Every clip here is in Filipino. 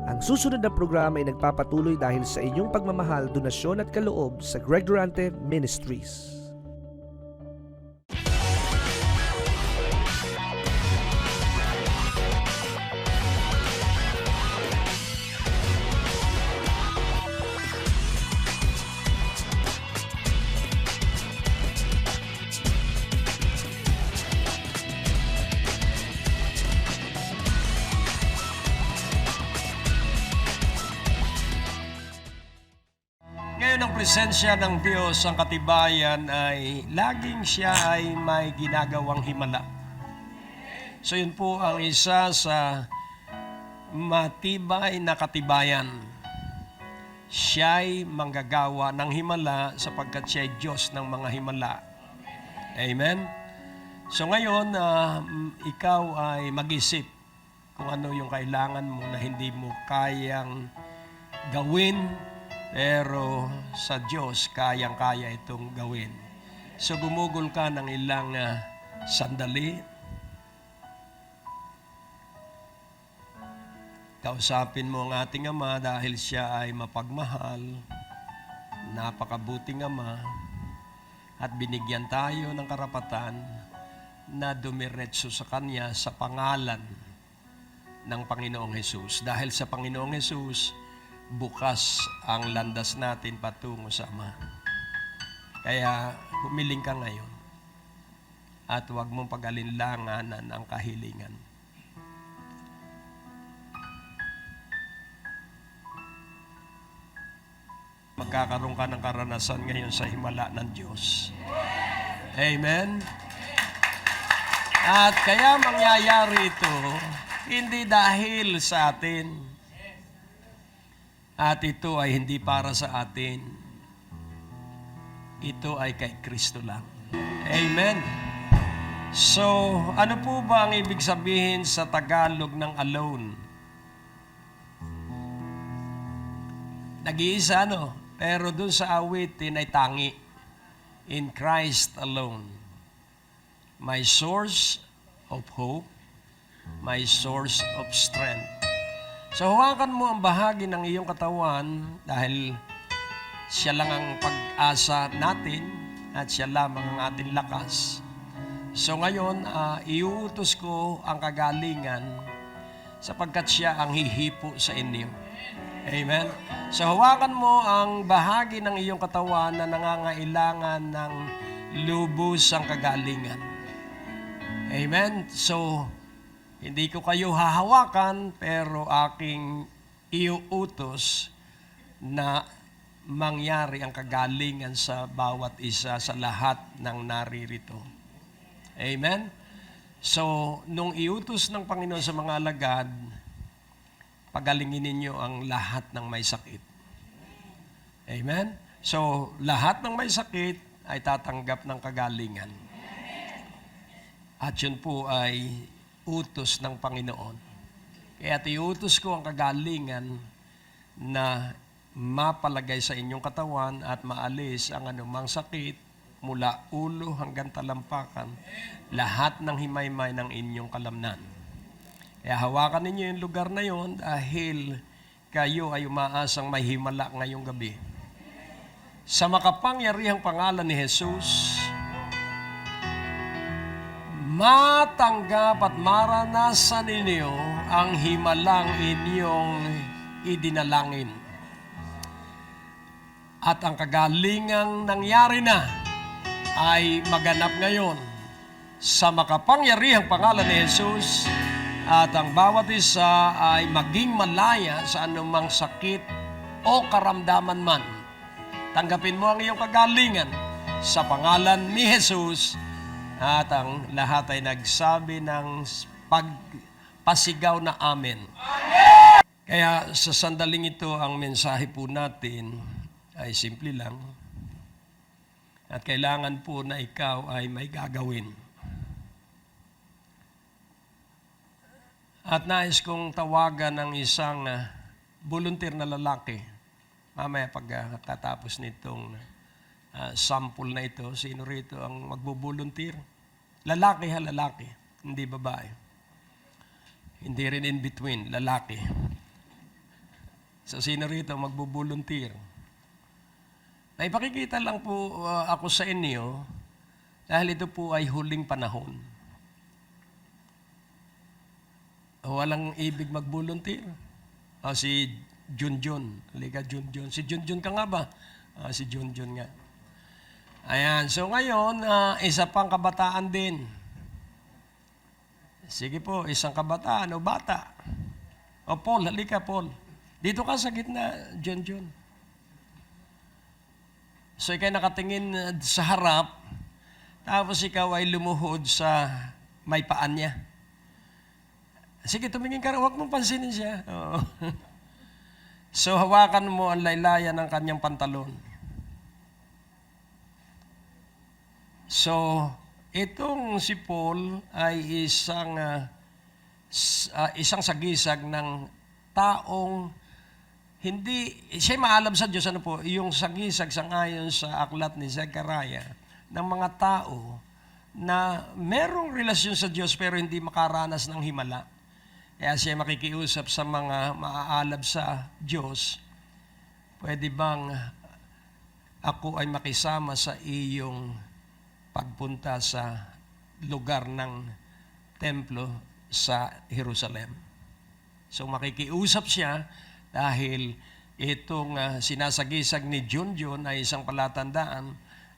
Ang susunod na programa ay nagpapatuloy dahil sa inyong pagmamahal, donasyon at kaloob sa Greg Durante Ministries. Ngayon ang presensya ng Diyos, ang katibayan ay laging siya ay may ginagawang himala. So yun po ang isa sa matibay na katibayan. Siya'y manggagawa ng himala sapagkat siya'y Diyos ng mga himala. Amen? So ngayon, ikaw ay mag-isip kung ano yung kailangan mo na hindi mo kayang gawin, pero sa Diyos, kayang-kaya itong gawin. So gumugol ka ng ilang sandali. Kausapin mo ang ating Ama dahil siya ay mapagmahal, napakabuting Ama, at binigyan tayo ng karapatan na dumiretso sa Kanya sa pangalan ng Panginoong Hesus. Dahil sa Panginoong Hesus, bukas ang landas natin patungo sa Ama. Kaya humiling ka ngayon at huwag mong pag-alinlanganan ang kahilingan. Magkakaroon ka ng karanasan ngayon sa himala ng Diyos. Amen? At kaya mangyayari ito, hindi dahil sa atin, at ito ay hindi para sa atin. Ito ay kay Kristo lang. Amen. So, ano po ba ang ibig sabihin sa Tagalog ng alone? Nag-iisa, no? Pero dun sa awitin ay tangi. In Christ alone. My source of hope, my source of strength. So, hawakan mo ang bahagi ng iyong katawan dahil siya lang ang pag-asa natin at siya lamang ang ating lakas. So, ngayon, iuutos ko ang kagalingan sapagkat siya ang hihipo sa inyo. Amen? So, hawakan mo ang bahagi ng iyong katawan na nangangailangan ng lubos ang kagalingan. Amen? So, hindi ko kayo hahawakan, pero aking iuutos na mangyari ang kagalingan sa bawat isa, sa lahat ng naririto. Amen? So, nung iutos ng Panginoon sa mga alagad, pagalingin ninyo ang lahat ng may sakit. Amen? So, lahat ng may sakit ay tatanggap ng kagalingan. At yun po ay utos ng Panginoon. Kaya iutos ko ang kagalingan na mapalagay sa inyong katawan at maalis ang anumang sakit mula ulo hanggang talampakan, lahat ng himaymay ng inyong kalamnan. Kaya hawakan ninyo yung lugar na yon dahil kayo ay umaasang may himala ngayong gabi. Sa makapangyarihang pangalan ni Jesus, matanggap at maranasan ninyo ang himalang inyong idinalangin. At ang kagalingang nangyari na ay maganap ngayon sa makapangyarihang pangalan ni Jesus, at ang bawat isa ay maging malaya sa anumang sakit o karamdaman man. Tanggapin mo ang iyong kagalingan sa pangalan ni Jesus. At ang lahat ay nagsabi ng pagpasigaw na amen. Amen! Kaya sa sandaling ito, ang mensahe po natin ay simple lang. At kailangan po na ikaw ay may gagawin. At nais kong tawagan ng isang volunteer na lalaki. Mamaya pagkatapos nitong sample na ito, sino rito ang magbo-volunteer? Lalaki ha, lalaki. Hindi babae. Hindi rin in between, lalaki. So, sino rito magbo-volunteer? May pakikita lang po ako sa inyo dahil ito po ay huling panahon. Walang ibig mag-volunteer. Si Junjun. Halika, Junjun. Si Junjun ka nga ba? Si Junjun nga. Ayan. So ngayon, isa pang kabataan din. Sige po, isang kabataan o bata. O Paul, halika Paul. Dito ka sa gitna, Junjun. So ikay nakatingin sa harap, tapos ikaw ay lumuhod sa may paan niya. Sige, tumingin ka, huwag mong pansinin siya. Oo. So, hawakan mo ang laylayan ng kanyang pantalon. So, itong si Paul ay isang sagisag ng taong hindi, siya maalam sa Diyos, ano po, yung sagisag sangayon sa aklat ni Zechariah ng mga tao na merong relasyon sa Diyos pero hindi makaranas ng himala. Kaya siya makikiusap sa mga maaalab sa Diyos, pwede bang ako ay makisama sa iyong pagpunta sa lugar ng templo sa Jerusalem? So makikiusap siya dahil itong sinasagisag ni Junjun ay isang palatandaan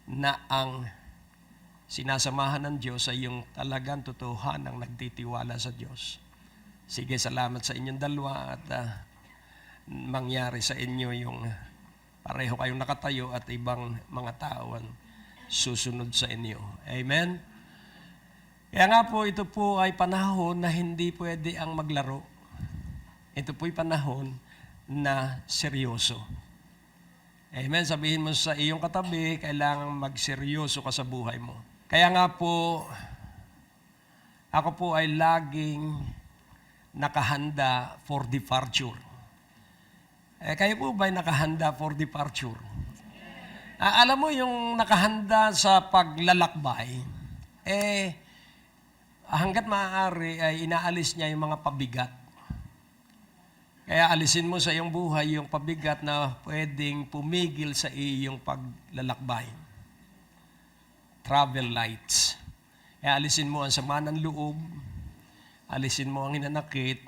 na ang sinasamahan ng Diyos ay yung talagang totohanang nagtitiwala sa Diyos. Sige, salamat sa inyong dalawa at mangyari sa inyo yung pareho kayong nakatayo at ibang mga tao ang susunod sa inyo. Amen? Kaya nga po, ito po ay panahon na hindi pwede ang maglaro. Ito po'y panahon na seryoso. Amen? Sabihin mo sa iyong katabi, kailangan magseryoso ka sa buhay mo. Kaya nga po, ako po ay laging nakahanda for departure. Kayo po ba'y nakahanda for departure? Alam mo yung nakahanda sa paglalakbay, hanggat maaari ay inaalis niya yung mga pabigat. Kaya alisin mo sa iyong buhay yung pabigat na pwedeng pumigil sa iyong paglalakbay. Travel lights. Kaya alisin mo ang sama ng loob, alisin mo ang hinanakit,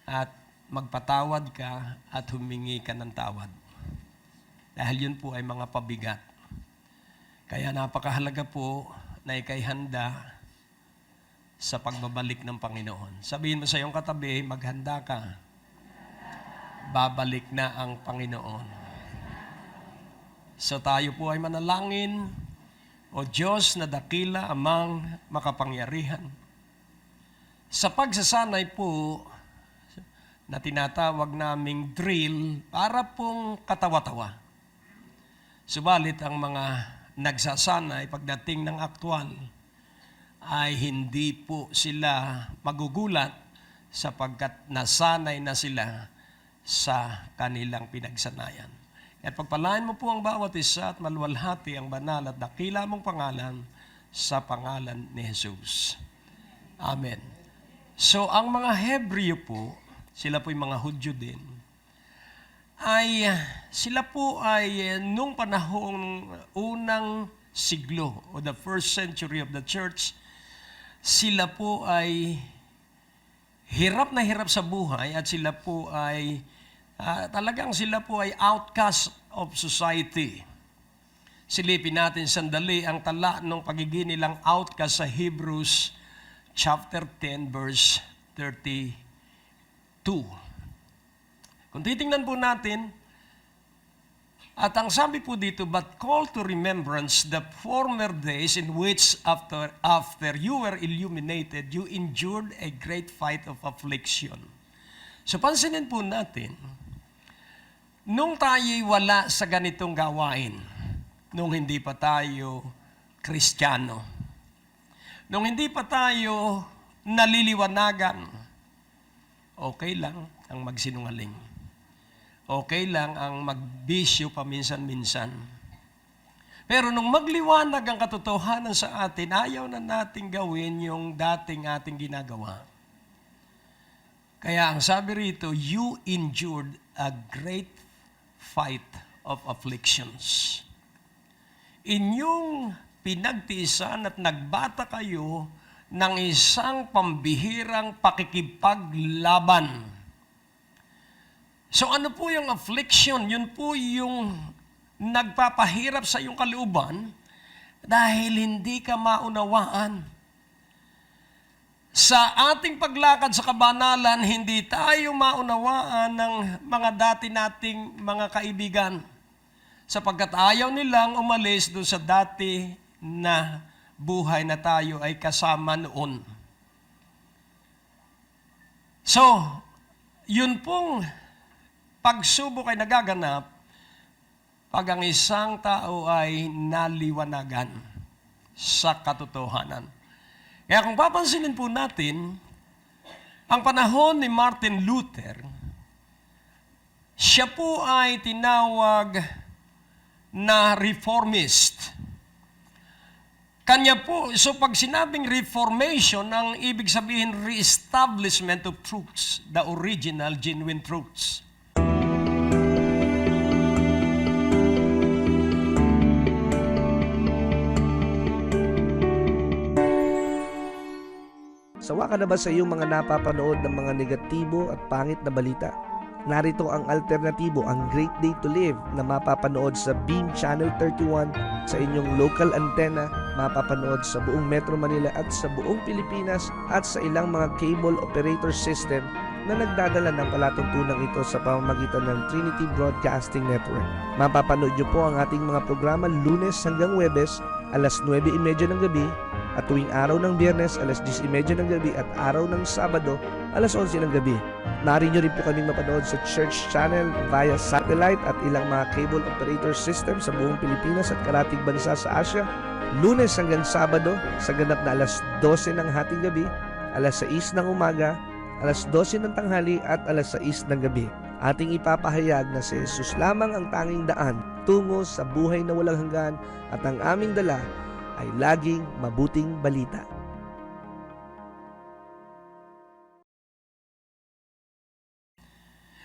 at magpatawad ka at humingi ka ng tawad. Dahil yun po ay mga pabigat. Kaya napakahalaga po na ikay handa sa pagbabalik ng Panginoon. Sabihin mo sa iyong katabi, maghanda ka. Babalik na ang Panginoon. So tayo po ay manalangin. O Diyos na dakila amang makapangyarihan, sa pagsasanay po na tinatawag naming drill para pong katawa-tawa. Subalit ang mga nagsasanay pagdating ng aktwal ay hindi po sila magugulat sapagkat nasanay na sila sa kanilang pinagsanayan. At pagpalain mo po ang bawat isa at maluwalhati ang banal at dakila mong pangalan sa pangalan ni Jesus. Amen. So, ang mga Hebreo po, sila po yung mga Hudyo din, sila po ay nung panahong unang siglo o the first century of the church, sila po ay hirap na hirap sa buhay at sila po ay talagang sila po ay outcast of society. Silipin natin sandali ang tala ng pagiging nilang outcast sa Hebrews chapter 10 verse 32. Kung titingnan po natin, at ang sabi po dito, but call to remembrance the former days in which after you were illuminated, you endured a great fight of affliction. So pansinin po natin, nung tayo'y wala sa ganitong gawain, nung hindi pa tayo Kristiyano, nung hindi pa tayo naliliwanagan, okay lang ang magsinungaling. Okay lang ang magbisyo paminsan-minsan. Pero nung magliwanag ang katotohanan sa atin, ayaw na nating gawin yung dating ating ginagawa. Kaya ang sabi rito, you endured a great fight of afflictions. Inyong pinagtiisan at nagbata kayo ng isang pambihirang pakikipaglaban. So ano po yung affliction? Yun po yung nagpapahirap sa iyong kalooban dahil hindi ka maunawaan. Sa ating paglakad sa kabanalan, hindi tayo maunawaan ng mga dati nating mga kaibigan sapagkat ayaw nilang umalis doon sa dati na buhay na tayo ay kasama noon. So, yun pong pagsubok ay nagaganap pag ang isang tao ay naliwanagan sa katotohanan. Kaya kung papansinin po natin, ang panahon ni Martin Luther, siya po ay tinawag na reformist. Kanya po, so pag sinabing reformation, ang ibig sabihin re-establishment of truths, the original, genuine truths. Sawa ka na ba sa iyong mga napapanood ng mga negatibo at pangit na balita? Narito ang alternatibo, ang Great Day to Live na mapapanood sa Beam Channel 31 sa inyong local antenna, mapapanood sa buong Metro Manila at sa buong Pilipinas at sa ilang mga cable operator system na nagdadala ng palatuntunang ito sa pamamagitan ng Trinity Broadcasting Network. Mapapanood niyo po ang ating mga programa Lunes hanggang Huwebes, alas 9:30 ng gabi, at tuwing araw ng Biyernes, alas 10:30 ng gabi, at araw ng Sabado, alas 11 ng gabi. Maaari nyo rin po kaming mapanood sa Church Channel via satellite at ilang mga cable operator system sa buong Pilipinas at karatig bansa sa Asia, Lunes hanggang Sabado sa ganap na alas 12 ng hating gabi, alas 6 ng umaga, alas 12 ng tanghali at alas 6 ng gabi. Ating ipapahayag na si Jesus lamang ang tanging daan tungo sa buhay na walang hanggan at ang aming dala ay laging mabuting balita.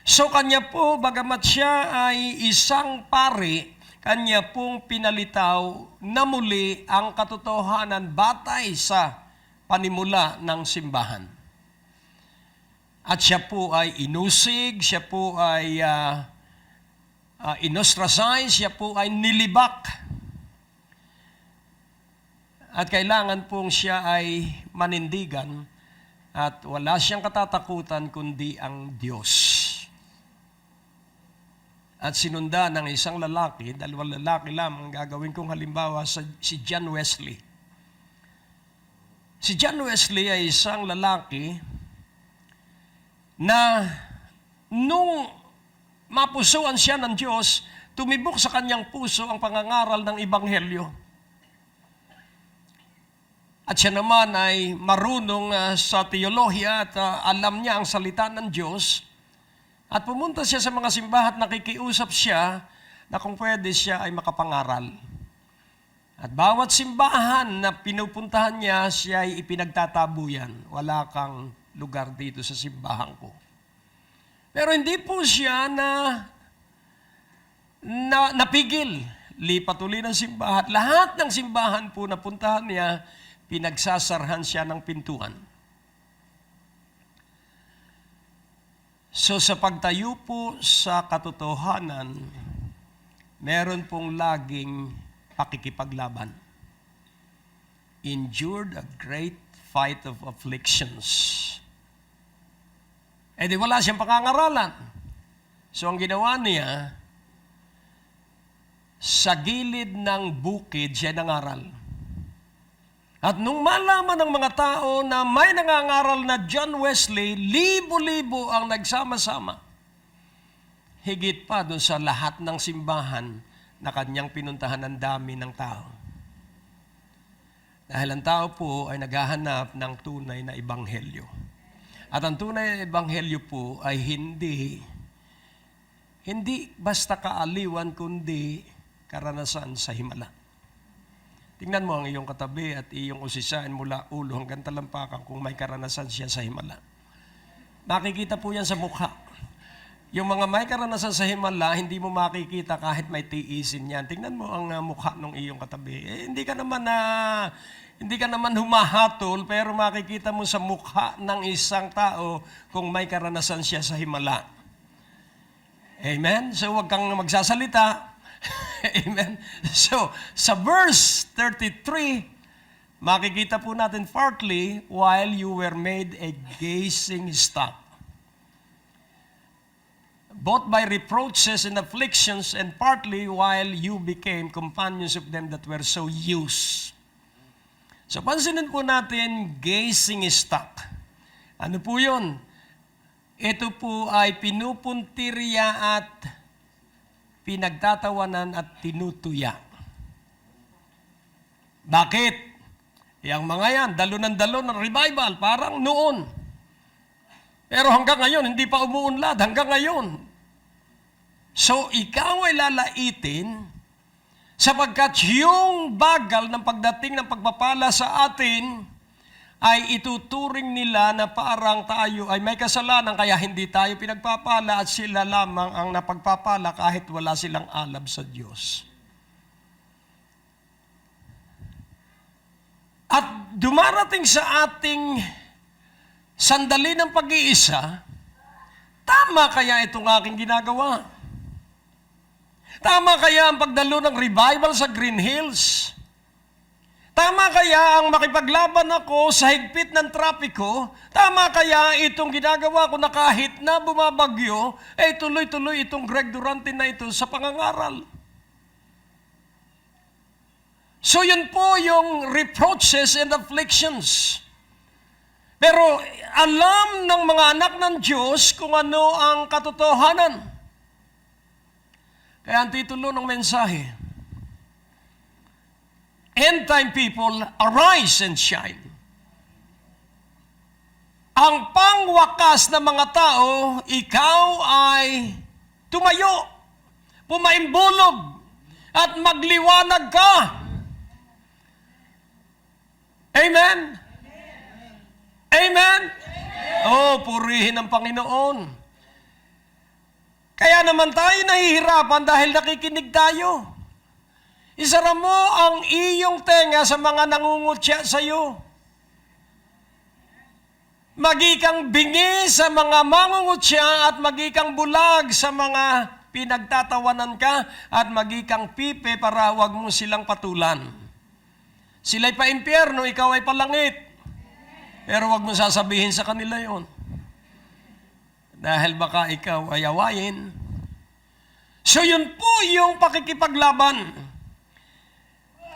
So kanya po, bagamat siya ay isang pari, kanya pong pinalitaw na muli ang katotohanan batay sa panimula ng simbahan. At siya po ay inusig, siya po ay inostracize, siya po ay nilibak. At kailangan pong siya ay manindigan at wala siyang katatakutan kundi ang Diyos. At sinunda ng isang lalaki, dalawang lalaki lamang gagawin kong halimbawa, si John Wesley. Si John Wesley ay isang lalaki na nung mapusuan siya ng Diyos, tumibok sa kanyang puso ang pangangaral ng Ebanghelyo. At siya naman ay marunong sa teolohiya at alam niya ang salita ng Diyos. At pumunta siya sa mga simbahan at nakikiusap siya na kung pwede siya ay makapangaral. At bawat simbahan na pinupuntahan niya, siya ay ipinagtatabuyan. Wala kang lugar dito sa simbahan ko. Pero hindi po siya napigil. Lipat uli ng simbahan. Lahat ng simbahan po na puntahan niya, pinagsasarhan siya ng pintuan. So sa pagtayo po sa katotohanan, meron pong laging pakikipaglaban. Endured a great fight of afflictions. Eh di wala siyang pangangaralan. So ang ginawa niya, sa gilid ng bukid siya nangaral. At nung malaman ng mga tao na may nangangaral na John Wesley, libo-libo ang nagsama-sama. Higit pa doon sa lahat ng simbahan na kanyang pinuntahan ng dami ng tao. Dahil ang tao po ay naghahanap ng tunay na ebanghelyo. At ang tunay na ebanghelyo po ay hindi basta kaaliwan, kundi karanasan sa himala. Tingnan mo ang iyong katabi at iyong usisain mula ulo hanggang talampakan kung may karanasan siya sa himala. Makikita po yan sa mukha. Yung mga may karanasan sa himala, hindi mo makikita kahit may tiisin yan. Tingnan mo ang mukha ng iyong katabi. Hindi ka naman humahatol, pero makikita mo sa mukha ng isang tao kung may karanasan siya sa himala. Amen? So, huwag kang magsasalita. Amen? So, sa verse 33, makikita po natin, partly, while you were made a gazing stock, both by reproaches and afflictions, and partly while you became companions of them that were so used. So, pansinin po natin, gazing stock. Ano po yun? Ito po ay pinupuntirya at pinagtatawanan at tinutuya. Bakit? Yang mga yan, dalo ng revival, parang noon. Pero hanggang ngayon, hindi pa umuunlad. Hanggang ngayon. So, ikaw ay lalaitin sapagkat yung bagal ng pagdating ng pagpapala sa atin ay ituturing nila na parang tayo ay may kasalanan kaya hindi tayo pinagpapala at sila lamang ang napagpapala kahit wala silang alam sa Diyos. At dumarating sa ating sandali ng pag-iisa, tama kaya itong aking ginagawa? Tama kaya ang pagdalo ng revival sa Green Hills? Tama kaya ang makipaglaban ako sa higpit ng trapiko? Tama kaya itong ginagawa ko na kahit na bumabagyo, tuloy-tuloy itong Greg Durante na ito sa pangangaral? So yun po yung reproaches and afflictions. Pero alam ng mga anak ng Diyos kung ano ang katotohanan. Kaya ang titulo ng mensahe, End time people, arise and shine. Ang pangwakas na mga tao, ikaw ay tumayo, pumaimbulog, at magliwanag ka. Amen? Amen? Oh, purihin ang Panginoon. Kaya naman tayo nahihirapan dahil nakikinig tayo. Isara mo ang iyong tenga sa mga nangungutya sa iyo. Magikang bingi sa mga mangungutya at magikang bulag sa mga pinagtatawanan ka at magikang pipe para wag mo silang patulan. Sila'y pa-impyerno, ikaw ay palangit. Pero wag mo sasabihin sa kanila yon. Dahil baka ikaw ay awayin. So yun po yung pakikipaglaban.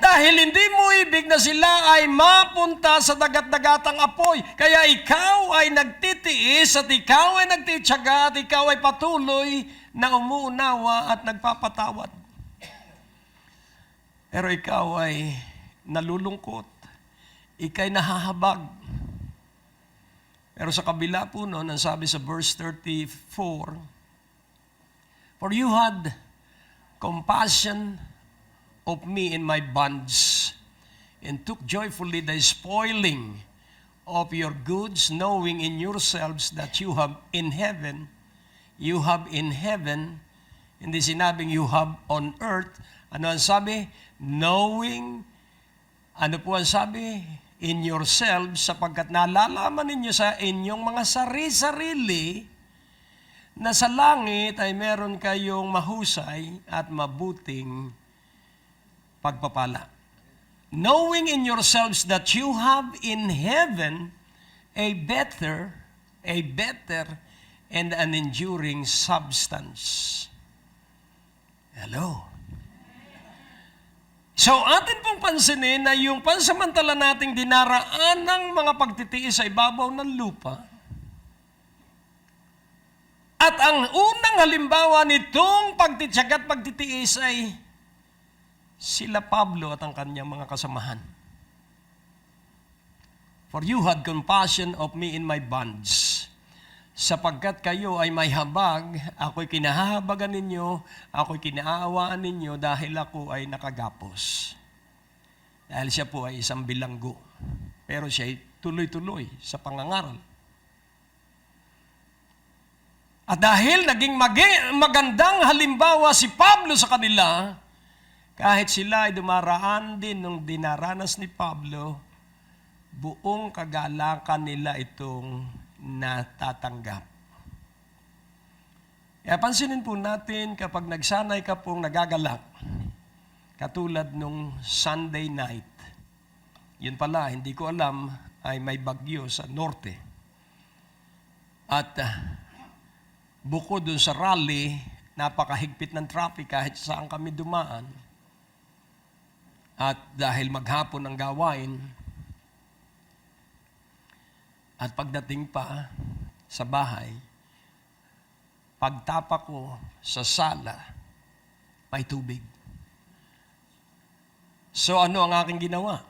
Dahil hindi mo ibig na sila ay mapunta sa dagat-dagatang apoy. Kaya ikaw ay nagtitiis at ikaw ay nagtityaga at ikaw ay patuloy na umuunawa at nagpapatawad. Pero ikaw ay nalulungkot. Ika'y nahahabag. Pero sa kabila po noon, ang sabi sa verse 34, For you had compassion of me in my bonds, and took joyfully the spoiling of your goods, knowing in yourselves that you have in heaven, hindi sinabing you have on earth. Ano ang sabi? Knowing, ano po ang sabi? In yourselves, sapagkat nalalaman ninyo sa inyong mga sarili-sarili na sa langit ay meron kayong mahusay at mabuting pagpapala. Knowing in yourselves that you have in heaven a better and an enduring substance. Hello. So, atin pong pansinin na yung pansamantala nating dinaraan ng mga pagtitiis sa ibabaw ng lupa. At ang unang halimbawa nitong pagtitiyaga at pagtitiis ay sila Pablo at ang kanyang mga kasamahan. For you had compassion of me in my bonds. Sapagkat kayo ay may habag, ako'y kinahahabagan ninyo, ako'y kinaawaan ninyo dahil ako ay nakagapos. Dahil siya po ay isang bilanggo. Pero siya ay tuloy-tuloy sa pangangaral. At dahil naging magandang halimbawa si Pablo sa kanila, kahit sila ay dumaraan din nung dinaranas ni Pablo, buong kagalakan nila itong natatanggap. Kaya pansinin po natin kapag nagsanay ka pong nagagalak, katulad nung Sunday night, yun pala, hindi ko alam, ay may bagyo sa norte. At bukod dun sa rally, napakahigpit ng traffic kahit saan kami dumaan. At dahil maghapon ang gawain, at pagdating pa sa bahay, pagtapak ko sa sala, may tubig. So ano ang aking ginawa?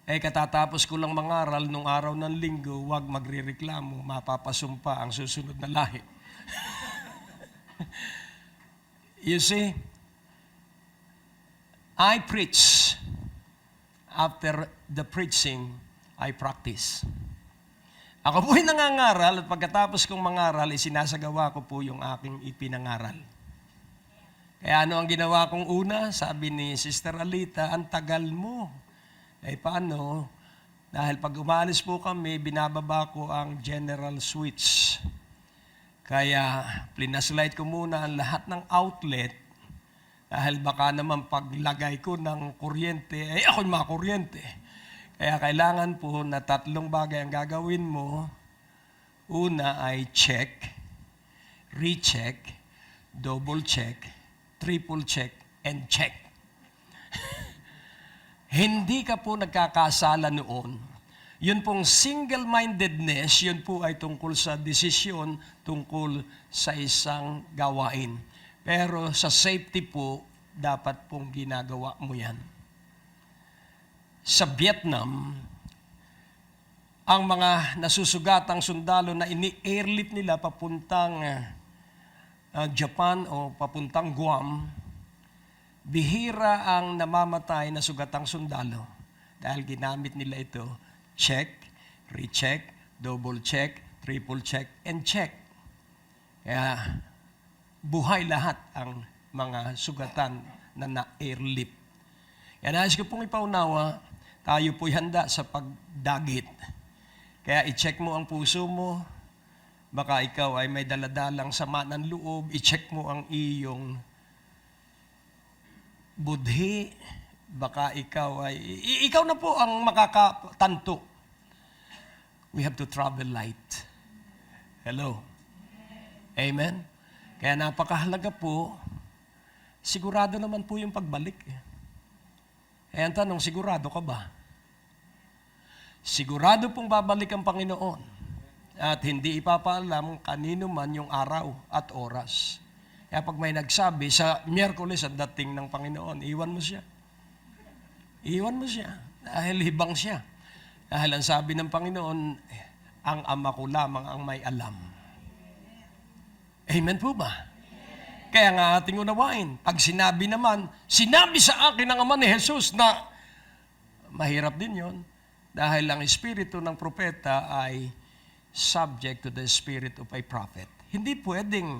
Katatapos ko lang mangaral nung araw ng linggo, huwag magrereklamo, mapapasumpa ang susunod na lahi. You see, I preach. After the preaching, I practice. Ako po'y nangangaral at pagkatapos kong mangaral, sinasagawa ko po yung aking ipinangaral. Kaya ano ang ginawa kong una? Sabi ni Sister Alita, ang tagal mo. Paano? Dahil pag umalis po kami, binababa ko ang general switch. Kaya plinaslight ko muna ang lahat ng outlet dahil baka naman paglagay ko ng kuryente, ako'y makuryente. Kaya kailangan po na 3 bagay ang gagawin mo. Una ay check, recheck, double check, triple check, and check. Hindi ka po nagkakasala noon. Yun pong single-mindedness, yun po ay tungkol sa desisyon, tungkol sa isang gawain. Pero sa safety po, dapat pong ginagawa mo yan. Sa Vietnam, ang mga nasusugatang sundalo na ini-airlift nila papuntang Japan o papuntang Guam, bihira ang namamatay na sugatang sundalo dahil ginamit nila ito, check, recheck, double check, triple check, and check. Kaya buhay lahat ang mga sugatan na na-airlift. Kaya nais ko pong ipaunawa, tayo po'y handa sa pagdagit. Kaya i-check mo ang puso mo, baka ikaw ay may daladalang sama ng loob, i-check mo ang iyong budhi, baka ikaw na po ang makakatanto. We have to travel light. Hello? Amen? Kaya napakahalaga po, sigurado naman po yung pagbalik. Ang tanong, sigurado ka ba? Sigurado pong babalik ang Panginoon at hindi ipapaalam kanino man yung araw at oras. Kaya pag may nagsabi, sa Miyerkules ang dating ng Panginoon, iwan mo siya. Iwan mo siya dahil hibang siya. Dahil ang sabi ng Panginoon, ang Ama ko lamang ang may alam. Amen po ba? Kaya nga ating unawain, pag sinabi sa akin ng Ama ni Jesus na mahirap din yon dahil ang espiritu ng propeta ay subject to the spirit of a prophet. Hindi pwedeng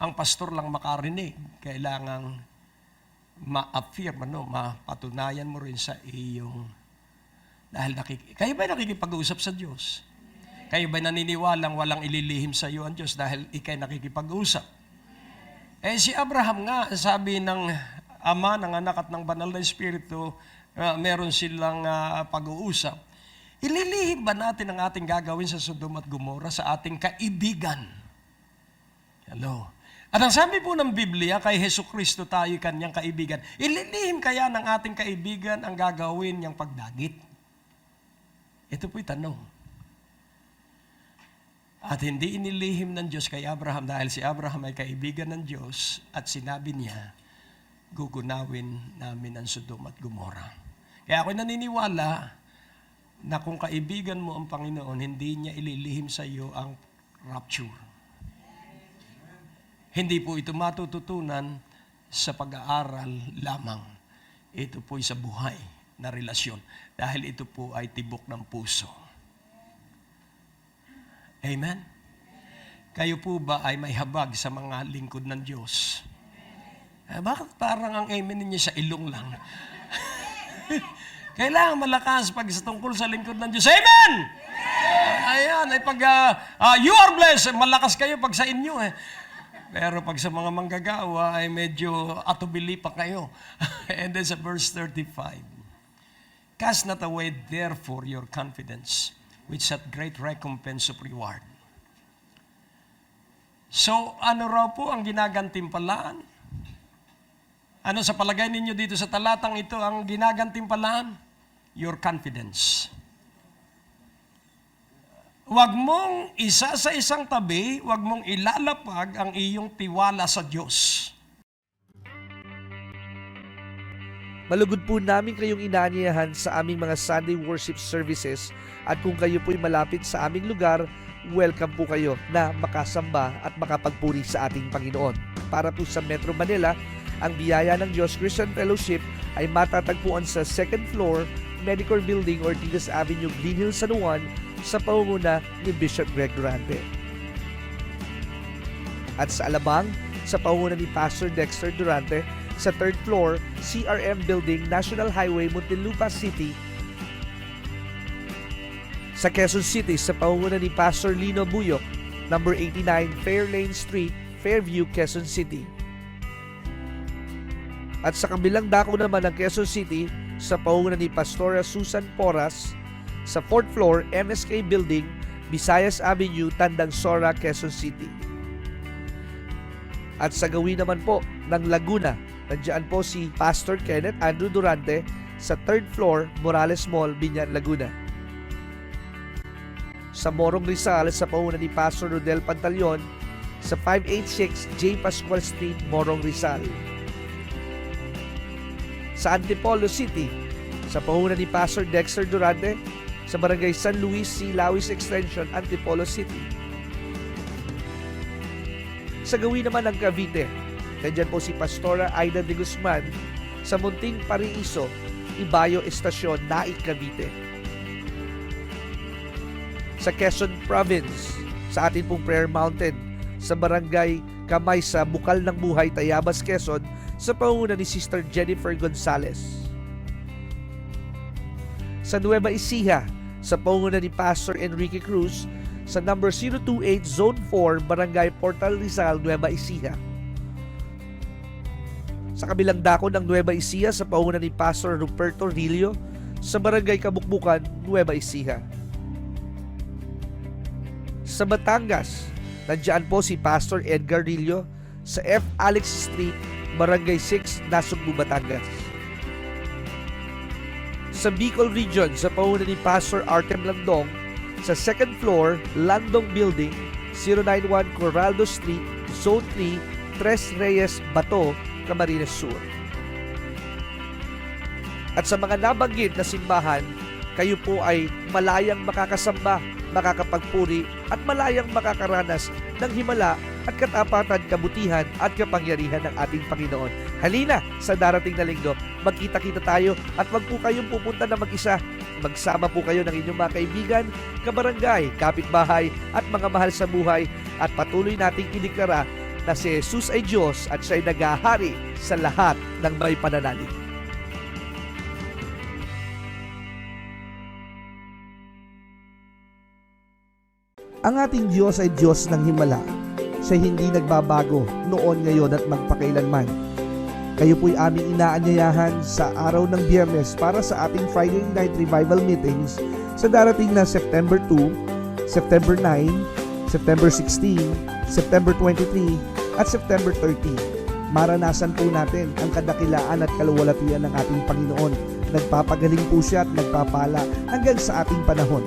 ang pastor lang makarinig. Kailangang ma-affirm, mapatunayan mo rin sa iyong dahil kayo ba'y nakikipag-uusap sa Diyos? Kayo ba'y naniniwalang walang ililihim sa iyo ang Diyos dahil ikay nakikipag-usap? Si Abraham nga, sabi ng Ama, ng Anak at ng Banal na Espiritu, meron silang pag-uusap. Ililihim ba natin ang ating gagawin sa Sodom at Gomorrah sa ating kaibigan? Hello? At ang sabi po ng Biblia, kay Jesucristo tayo kanyang kaibigan. Ililihim kaya ng ating kaibigan ang gagawin niyang pagdagit? Ito po'y tanong. At hindi inilihim ng Diyos kay Abraham dahil si Abraham ay kaibigan ng Diyos at sinabi niya, gugunawin namin ang Sodom at Gomorrah. Kaya ako'y naniniwala na kung kaibigan mo ang Panginoon, hindi niya ililihim sa iyo ang rapture. Hindi po ito matututunan sa pag-aaral lamang. Ito po'y sa buhay na relasyon dahil ito po ay tibok ng puso. Amen? Kayo po ba ay may habag sa mga lingkod ng Diyos? Bakit parang ang amen ninyo sa ilong lang? Kailangan malakas pag sa tungkol sa lingkod ng Diyos. Amen! Ayan, ay pag you are blessed, malakas kayo pag sa inyo Pero pag sa mga manggagawa ay medyo atubili pa kayo. And then sa verse 35, cast not away therefore your confidence, which hath great recompense of reward. So, ano raw po ang ginagantimpalaan? Ano sa palagay ninyo dito sa talatang ito ang ginagantimpalaan? Your confidence. Huwag mong isa sa isang tabi, huwag mong ilalapag ang iyong tiwala sa Diyos. Malugod po namin kayong inaanyayahan sa aming mga Sunday worship services at kung kayo po'y malapit sa aming lugar, welcome po kayo na makasamba at makapagpuri sa ating Panginoon. Para po sa Metro Manila, ang biyaya ng Diyos Christian Fellowship ay matatagpuan sa 2nd floor, Medicor Building, Ortigas Avenue, Green Hills, San Juan, sa pangunguna ni Bishop Greg Durante. At sa Alabang, sa pangunguna ni Pastor Dexter Durante, sa 3rd floor, CRM Building, National Highway, Muntinlupa City. Sa Quezon City, sa pangunguna ni Pastor Lino Buyok, number 89 Fairlane Street, Fairview, Quezon City. At sa kabilang dako naman ng Quezon City, sa pangunguna ni Pastora Susan Porras, sa 4th floor, MSK Building, Visayas Avenue, Tandang Sora, Quezon City. At sa gawin naman po ng Laguna, nandiyan po si Pastor Kenneth Andrew Durante sa 3rd floor, Morales Mall, Binyan, Laguna. Sa Morong Rizal, sa pangunguna ni Pastor Rodel Pantaleon, sa 586 J. Pascual Street, Morong Rizal. Sa Antipolo City, sa pangunguna ni Pastor Dexter Durante, sa Barangay San Luis C. Lawis Extension, Antipolo City. Sa gawin naman ng Cavite, nandiyan po si Pastora Aida de Guzman sa Munting Pariiso, Ibayo Estasyon, Naik, Cavite. Sa Quezon Province, sa atin pong Prayer Mountain, sa Barangay Kamaysa, Bukal ng Buhay, Tayabas, Quezon, sa pangunguna ni Sister Jennifer Gonzalez. Sa Nueva Ecija, sa pangunguna ni Pastor Enrique Cruz, sa number 028 Zone 4, Barangay Portal Rizal, Nueva Ecija. Sa kabilang dako ng Nueva Ecija, sa pangunguna ni Pastor Ruperto Rillo, sa Barangay Kabukbukan, Nueva Ecija. Sa Batangas, nandiyan po si Pastor Edgar Rillo sa F. Alex Street, Barangay 6, Nasugbu, Batangas. Sa Bicol Region, sa pangunguna ni Pastor Artem Landong, sa 2nd floor, Landong Building, 091 Corraldo Street, Zone 3, Tres Reyes, Bato, Camarines Sur. At sa mga nabanggit na simbahan, kayo po ay malayang makakasamba, makakapagpuri at malayang makakaranas ng himala at katapatan, kabutihan at kapangyarihan ng ating Panginoon. Halina sa darating na linggo, magkita-kita tayo at wag po kayong pupunta na mag-isa. Magsama po kayo ng inyong mga kaibigan, kabarangay, kapitbahay at mga mahal sa buhay at patuloy nating ideklara na si Jesus ay Diyos at siya'y naghahari sa lahat ng may pananalig. Ang ating Diyos ay Diyos ng himala. Siya hindi nagbabago noon, ngayon at magpakailanman. Kayo po'y aming inaanyayahan sa araw ng Biyernes para sa ating Friday Night Revival Meetings sa darating na September 2, September 9, September 16, September 23, at September 30. Maranasan po natin ang kadakilaan at kaluwalhatian ng ating Panginoon. Nagpapagaling po siya at nagpapala hanggang sa ating panahon.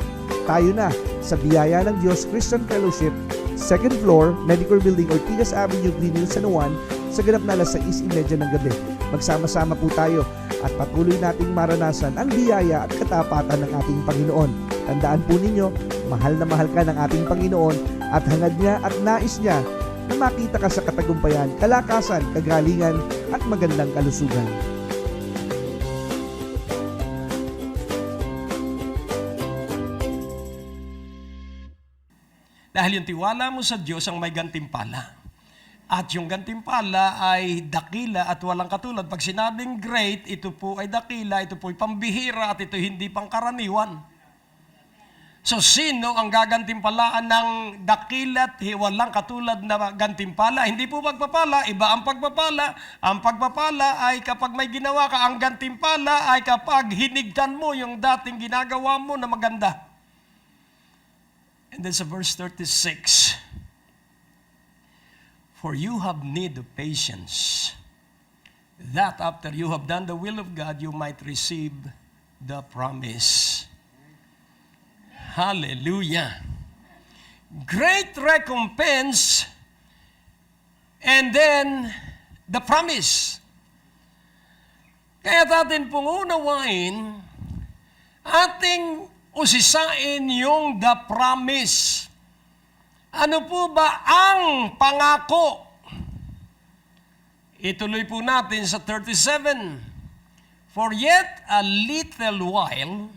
Tayo na sa biyaya ng Diyos Christian Fellowship, 2nd floor, Medicor Building, Ortigas Avenue, Green Hills, San Juan, sa ganap na alas 6:30 ng gabi. Magsama-sama po tayo at patuloy nating maranasan ang biyaya at katapatan ng ating Panginoon. Tandaan po ninyo, mahal na mahal ka ng ating Panginoon at hangad niya at nais niya na makita ka sa katagumpayan, kalakasan, kagalingan at magandang kalusugan. Dahil yung tiwala mo sa Diyos ang may gantimpala. At yung gantimpala ay dakila at walang katulad. Pag sinabing great, ito po ay dakila, ito po ay pambihira at ito hindi pangkaraniwan. So sino ang gagantimpalaan ng dakila at walang katulad na gantimpala? Hindi po pagpapala, iba ang pagpapala. Ang pagpapala ay kapag may ginawa ka, ang gantimpala ay kapag hinigtan mo yung dating ginagawa mo na maganda. And then sa verse 36, for you have need of patience, that after you have done the will of God, you might receive the promise. Hallelujah. Great recompense, and then the promise. Kaya natin pong unawain, ating usisain yung the promise. Ano po ba ang pangako? Ituloy po natin sa 37. For yet a little while,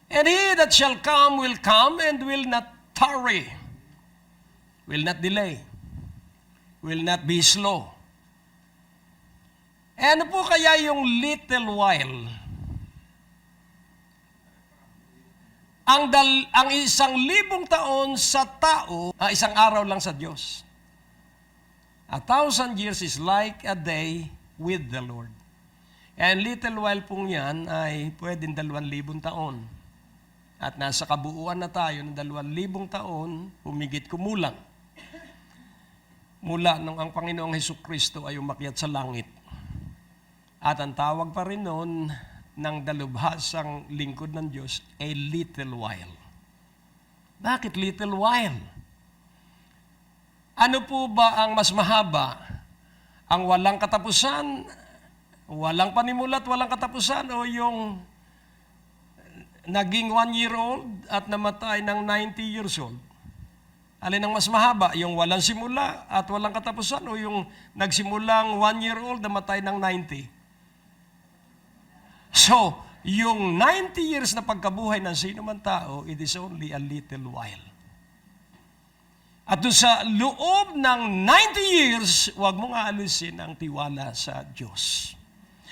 and he that shall come will come and will not tarry, will not delay, will not be slow. Ano po kaya yung little while? Ang 1,000 taon sa tao, isang araw lang sa Diyos. 1,000 years is like a day with the Lord. And little while pong yan ay pwedeng 2,000 taon. At nasa kabuuan na tayo ng 2,000 taon, humigit kumulang. Mula nung ang Panginoong Hesukristo ay umakyat sa langit. At ang tawag pa rin noon, ng dalubhasang lingkod ng Diyos, a little while. Bakit little while? Ano po ba ang mas mahaba? Ang walang katapusan, walang panimulat, walang katapusan, o yung naging 1-year-old at namatay ng 90 years old? Alin ang mas mahaba? Yung walang simula at walang katapusan, o yung nagsimulang 1-year-old namatay ng 90? So, yung 90 years na pagkabuhay ng sino man tao, it is only a little while. At doon sa loob ng 90 years, huwag mong aalisin ang tiwala sa Diyos.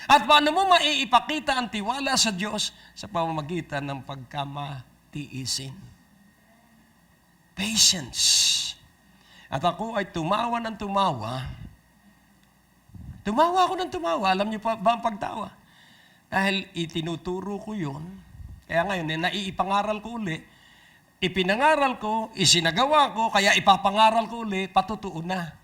At paano mo maiipakita ang tiwala sa Diyos? Sa pamamagitan ng pagkamatiisin. Patience. At ako ay tumawa ng tumawa. Tumawa ako ng tumawa. Alam niyo pa ba ang pagtawa? Dahil itinuturo ko yun. Kaya ngayon, naiipangaral ko uli. Ipinangaral ko, isinagawa ko, kaya ipapangaral ko uli, patutuo na.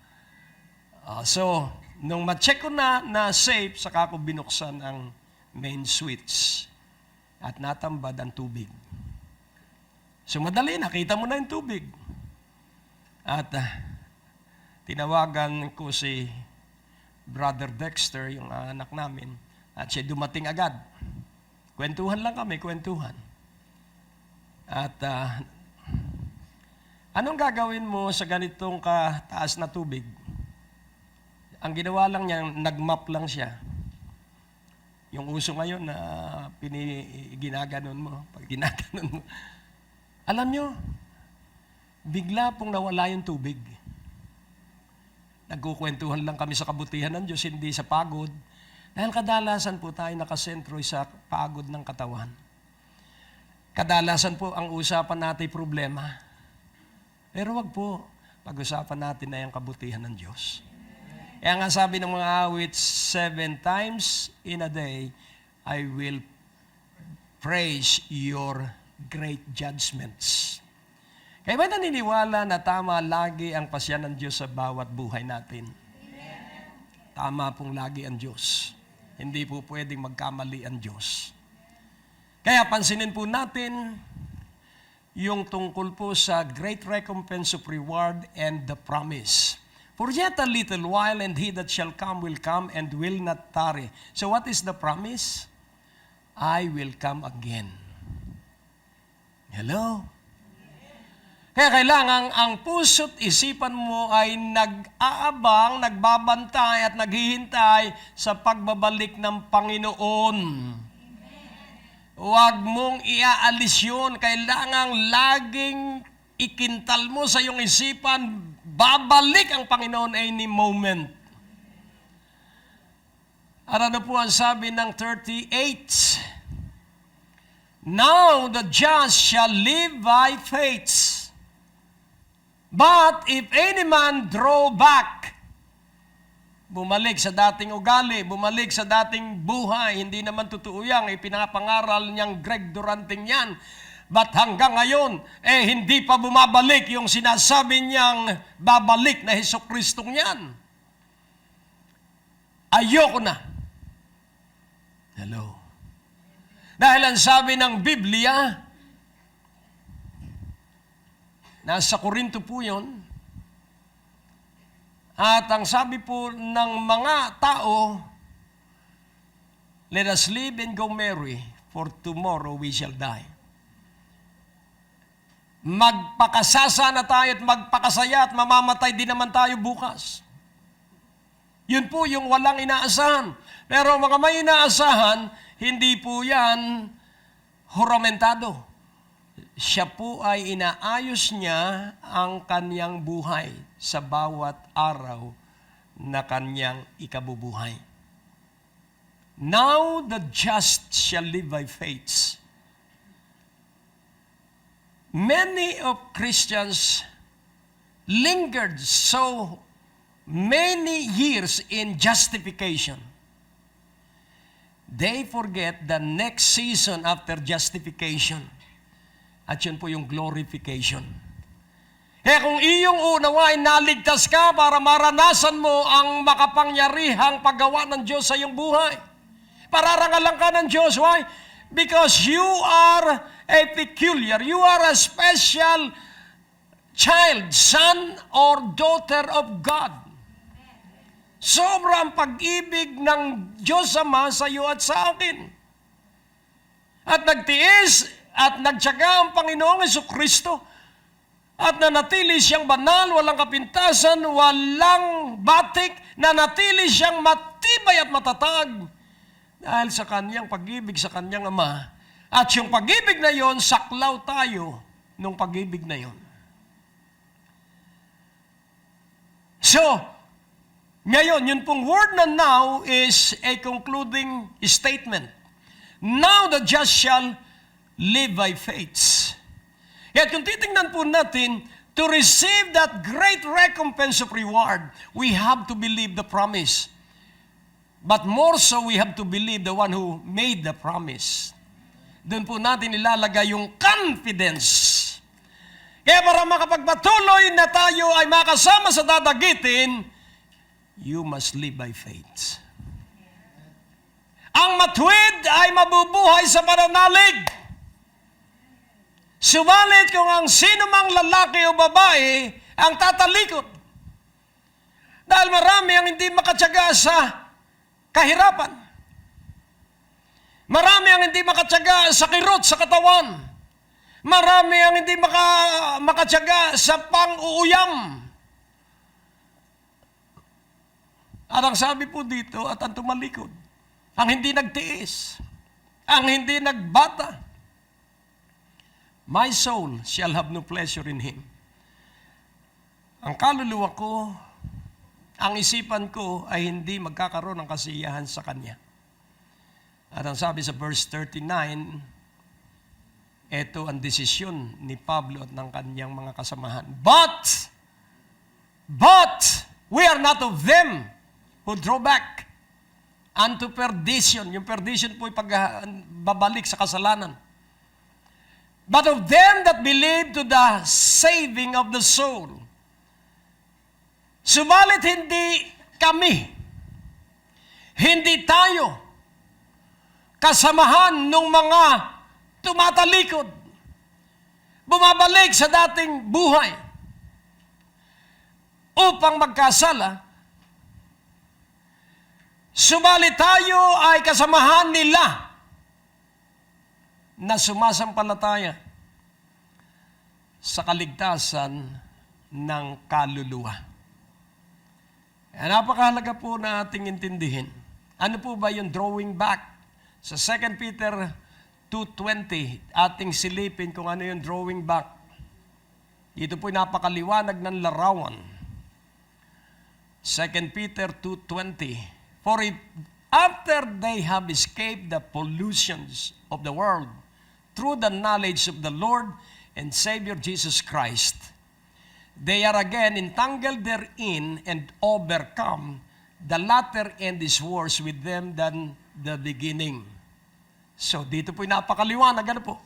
So, nung ma-check ko na safe, saka ko binuksan ang main switch. At natambad ang tubig. So, madali, nakita mo na yung tubig. At tinawagan ko si Brother Dexter, yung anak namin. At siya dumating agad. Kwentuhan lang kami, kwentuhan. At anong gagawin mo sa ganitong kataas na tubig? Ang ginawa lang niya, nagmap lang siya. Yung uso ngayon na ginaganon mo, pag ginaganon mo. Alam nyo, bigla pong nawala yung tubig. Nagkukwentuhan lang kami sa kabutihan ng Diyos, hindi sa pagod. Dahil kadalasan po tayo nakasentro sa pagod ng katawan. Kadalasan po ang usapan natin problema. Pero wag po, pag-usapan natin na yung kabutihan ng Diyos. Kaya nga sabi ng mga awit, 7 times in a day, I will praise your great judgments. Kaya ba naniniwala na tama lagi ang pasya ng Diyos sa bawat buhay natin? Tama pong lagi ang Diyos. Hindi po pwedeng magkamali ang Diyos. Kaya pansinin po natin yung tungkol po sa great recompense of reward and the promise. For yet a little while, and he that shall come will come and will not tarry. So what is the promise? I will come again. Hello? Kaya kailangan ang puso't isipan mo ay nag-aabang, nagbabantay at naghihintay sa pagbabalik ng Panginoon. Huwag mong iaalis yun. Kailangan laging ikintal mo sa iyong isipan, babalik ang Panginoon any moment. At ano po ang sabi ng 38? Now the just shall live by faith. But if any man draw back, bumalik sa dating ugali, bumalik sa dating buhay, hindi naman totoo yan, ipinapangaral niyang Greg Duranting yan. But hanggang ngayon, hindi pa bumabalik yung sinasabi niyang babalik na Hesukristong yan. Ayoko na. Hello. Dahil ang sabi ng Biblia, nasa Korinto po yun, at ang sabi po ng mga tao, let us live and go merry, for tomorrow we shall die. Magpakasasa na tayo at magpakasaya at mamamatay din naman tayo bukas. Yun po yung walang inaasahan. Pero mga may inaasahan, hindi po yan huramentado. Siya po ay inaayos niya ang kanyang buhay sa bawat araw na kanyang ikabubuhay. Now the just shall live by faith. Many of Christians lingered so many years in justification. They forget the next season after justification. At yun po yung glorification. Kung iyong unawain naligtas ka para maranasan mo ang makapangyarihang paggawa ng Diyos sa iyong buhay. Pararangalan ka ng Diyos. Why? Because you are a peculiar, you are a special child, son or daughter of God. Sobrang pag-ibig ng Diyos Ama sa iyo at sa akin. At nagtiis at nagtiyaga ang Panginoong Jesucristo at nanatili siyang banal, walang kapintasan, walang batik, nanatili siyang matibay at matatag dahil sa kanyang pag-ibig sa kanyang Ama. At yung pag-ibig na yon, saklaw tayo nung pag-ibig na yon. So, ngayon, yun pong word na now is a concluding statement. Now the just shall live by faith. At kung titingnan po natin, to receive that great recompense of reward, we have to believe the promise. But more so, we have to believe the one who made the promise. Doon po natin ilalagay yung confidence. Kaya para makapagpatuloy na tayo ay makasama sa dadagitin, you must live by faith. Ang matuwid ay mabubuhay sa pananalig. Subalit kung ang sino mang lalaki o babae ang tatalikod. Dahil marami ang hindi makatyaga sa kahirapan. Marami ang hindi makatyaga sa kirot, sa katawan. Marami ang hindi makatyaga sa pang-uuyam. At ang sabi po dito, at ang tumalikod, ang hindi nagtiis, ang hindi nagbata, my soul shall have no pleasure in him. Ang kaluluwa ko, ang isipan ko ay hindi magkakaroon ng kasiyahan sa kanya. At ang sabi sa verse 39, ito ang desisyon ni Pablo at ng kanyang mga kasamahan. But, we are not of them who draw back unto perdition. Yung perdition po ay pagbabalik sa kasalanan. But of them that believe to the saving of the soul. Subalit hindi kami, hindi tayo kasamahan ng mga tumatalikod, bumabalik sa dating buhay upang magkasala. Subalit tayo ay kasamahan nila na sumasampalataya sa kaligtasan ng kaluluwa. Napakahalaga po na ating intindihin. Ano po ba yung drawing back? Sa 2 Peter 2:20, ating silipin kung ano yung drawing back. Dito po'y napakaliwanag ng larawan. 2 Peter 2:20. For if after they have escaped the pollutions of the world through the knowledge of the Lord and Savior Jesus Christ, they are again entangled therein and overcome, the latter end is worse with them than the beginning. So, dito po'y napakaliwanag. Ano po?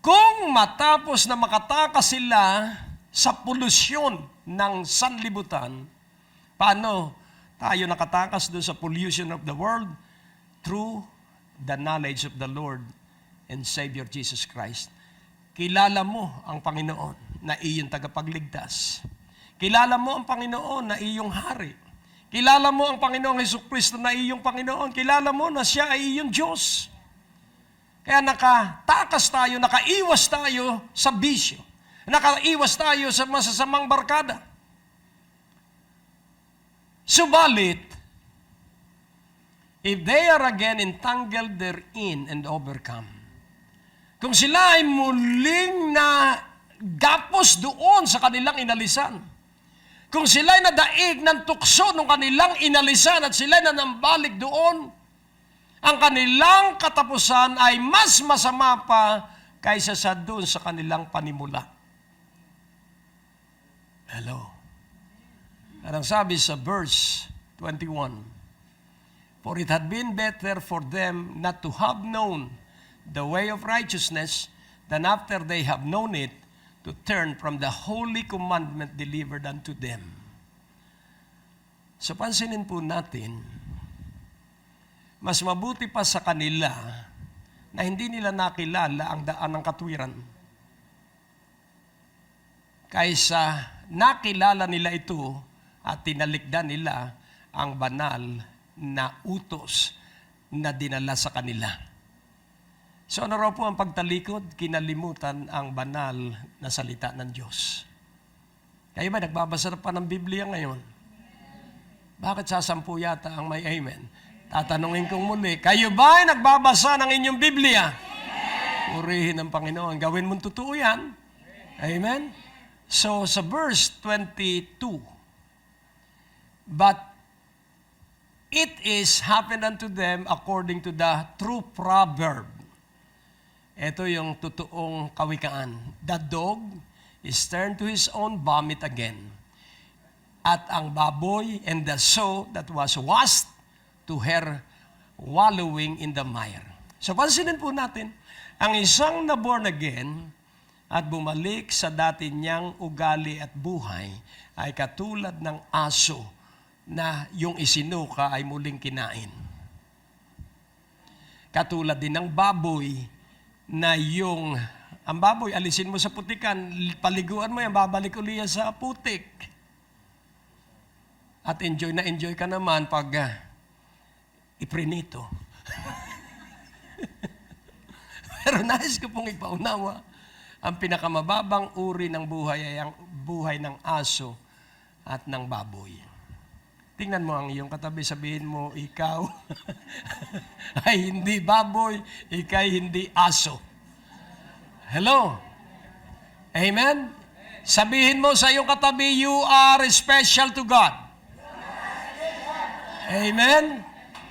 Kung matapos na makatakas sila sa polusyon ng sanlibutan, paano tayo nakatakas doon sa pollution of the world? Through the knowledge of the Lord and Savior Jesus Christ. Kilala mo ang Panginoon na iyong tagapagligtas. Kilala mo ang Panginoon na iyong hari. Kilala mo ang Panginoong Hesukristo na iyong Panginoon. Kilala mo na siya ay iyong Diyos. Kaya nakatakas tayo, nakaiwas tayo sa bisyo. Nakaiwas tayo sa masasamang barkada. Subalit, if they are again entangled therein and overcome, kung sila ay muling na gapos doon sa kanilang inalisan, kung sila ay nadaig ng tukso ng kanilang inalisan at sila ay nanambalik doon, ang kanilang katapusan ay mas masama pa kaysa sa doon sa kanilang panimula. Hello. Anong sabi sa verse 21? For it had been better for them not to have known the way of righteousness than after they have known it, to turn from the holy commandment delivered unto them. So pansinin po natin, mas mabuti pa sa kanila na hindi nila nakilala ang daan ng katwiran kaysa nakilala nila ito at tinalikdan nila ang banal na utos na dinala sa kanila. So ano raw po ang pagtalikod? Kinalimutan ang banal na salita ng Diyos. Kayo ba nagbabasa na pa ng Biblia ngayon? Bakit sasampu yata ang may amen? Tatanungin kong muli, kayo ba ay nagbabasa ng inyong Biblia? Purihin ang Panginoon. Gawin mong totoo yan. Amen? So, sa verse 22, but it is happened unto them according to the true proverb. Ito yung totoong kawikaan. The dog is turned to his own vomit again. At ang baboy and the sow that was washed to her wallowing in the mire. So pansinin po natin, ang isang na born again at bumalik sa dati niyang ugali at buhay ay katulad ng aso na yung isinuka ay muling kinain. Katulad din ng baboy na ang baboy alisin mo sa putikan, paliguan mo yan, babalik ulit sa putik. At enjoy na enjoy ka naman pag iprinito. Pero nais ko pong ipaunawa, ang pinakamababang uri ng buhay ay ang buhay ng aso at ng baboy. Tingnan mo ang iyong katabi, sabihin mo, ikaw ay hindi baboy, ikaw ay hindi aso. Hello? Amen? Sabihin mo sa iyong katabi, you are special to God. Amen?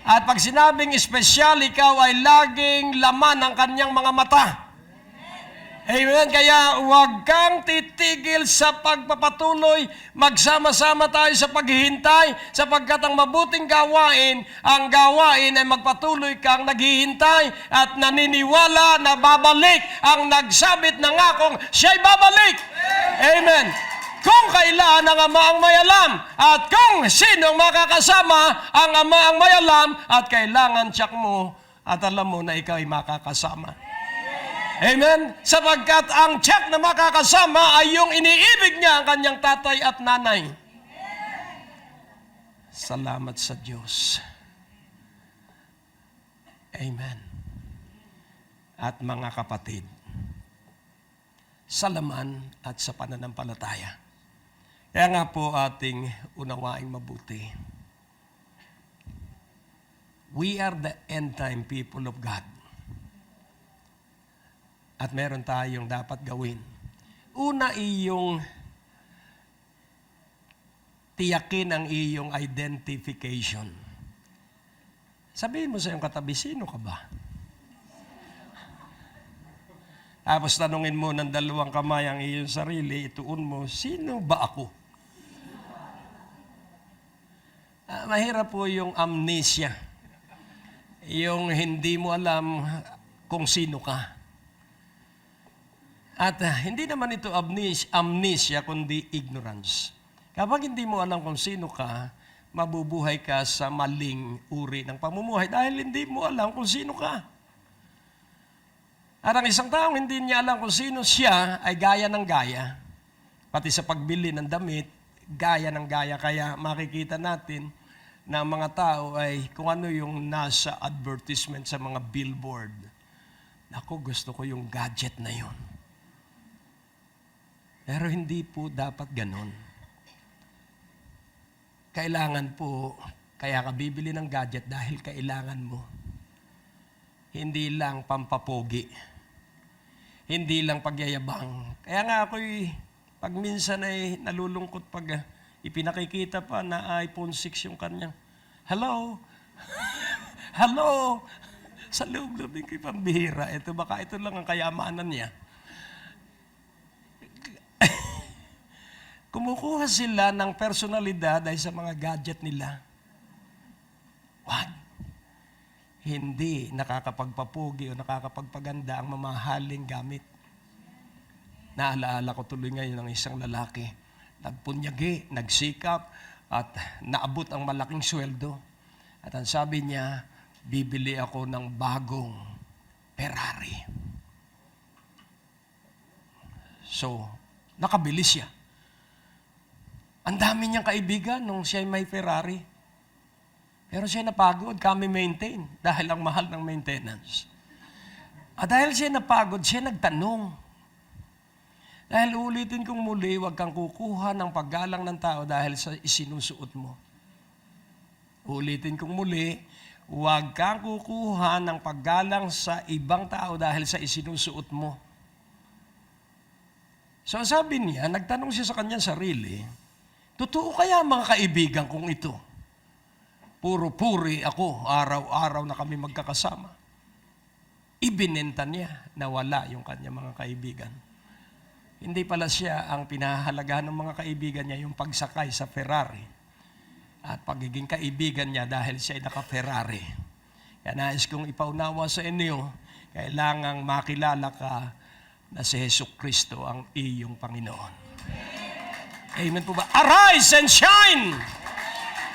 At pag sinabing espesyal, ikaw ay laging laman ng kanyang mga mata. Amen? Kaya huwag kang titigil sa pagpapatuloy. Magsama-sama tayo sa paghihintay sapagkat ang mabuting gawain, ang gawain ay magpatuloy kang naghihintay at naniniwala na babalik ang nagsabit na ngakong siya'y babalik. Amen. Kung kailan ang Ama ang may alam at kung sino ang makakasama, ang Ama ang may alam at kailangan tiyak mo at alam mo na ikaw ay makakasama. Amen? Sapagkat ang tiyak na makakasama ay yung iniibig niya ang kanyang tatay at nanay. Salamat sa Diyos. Amen. At mga kapatid, sa laman at sa pananampalataya. Kaya nga po ating unawaing mabuti. We are the end-time people of God. At meron tayong dapat gawin. Una, iyong tiyakin ang iyong identification. Sabihin mo sa iyong katabi, sino ka ba? Tapos tanungin mo ng dalawang kamay ang iyong sarili, ituon mo, sino ba ako? Mahirap po yung amnesia. Yung hindi mo alam kung sino ka. At hindi naman ito amnesia, kundi ignorance. Kapag hindi mo alam kung sino ka, mabubuhay ka sa maling uri ng pamumuhay dahil hindi mo alam kung sino ka. At ang isang taong hindi niya alam kung sino siya ay gaya ng gaya. Pati sa pagbili ng damit, gaya ng gaya. Kaya makikita natin na ang mga tao ay kung ano yung nasa advertisement sa mga billboard. Naku, gusto ko yung gadget na yun. Pero hindi po dapat ganon. Kailangan po, kaya ka bibili ng gadget dahil kailangan mo. Hindi lang pampapogi. Hindi lang pagyayabang. Kaya nga ako'y, pag minsan ay nalulungkot pag ipinakikita pa na iPhone 6 yung kanyang, hello? Hello? Sa loob-loob din ko'y pambihira. Ito baka ito lang ang kayamanan niya. Kumukuha sila ng personalidad dahil sa mga gadget nila. What? Hindi nakakapagpapugi o nakakapagpaganda ang mamahaling gamit. Naalaala ko tuloy ngayon ng isang lalaki. Nagpunyagi, nagsikap, at naabot ang malaking sweldo. At ang sabi niya, bibili ako ng bagong Ferrari. So, nakabili siya. Ang dami niyang kaibigan nung siya may Ferrari. Pero siya napagod, kami maintain dahil ang mahal ng maintenance. At dahil siya napagod, siya nagtanong. Dahil ulitin kong muli, huwag kang kukuha ng paggalang ng tao dahil sa isinusuot mo. Ulitin kong muli, huwag kang kukuha ng paggalang sa ibang tao dahil sa isinusuot mo. So sabi niya, nagtanong siya sa kanyang sarili, totoo kaya mga kaibigan kong ito? Puro puri ako, araw-araw na kami magkakasama. Ibinenta niya na wala yung kanyang mga kaibigan. Hindi pala siya ang pinahahalagahan ng mga kaibigan niya, yung pagsakay sa Ferrari. At pagiging kaibigan niya dahil siya ay naka-Ferrari. Kaya nais kong ipaunawa sa inyo, kailangang makilala ka na si Jesucristo ang iyong Panginoon. Amen po ba? Arise and shine!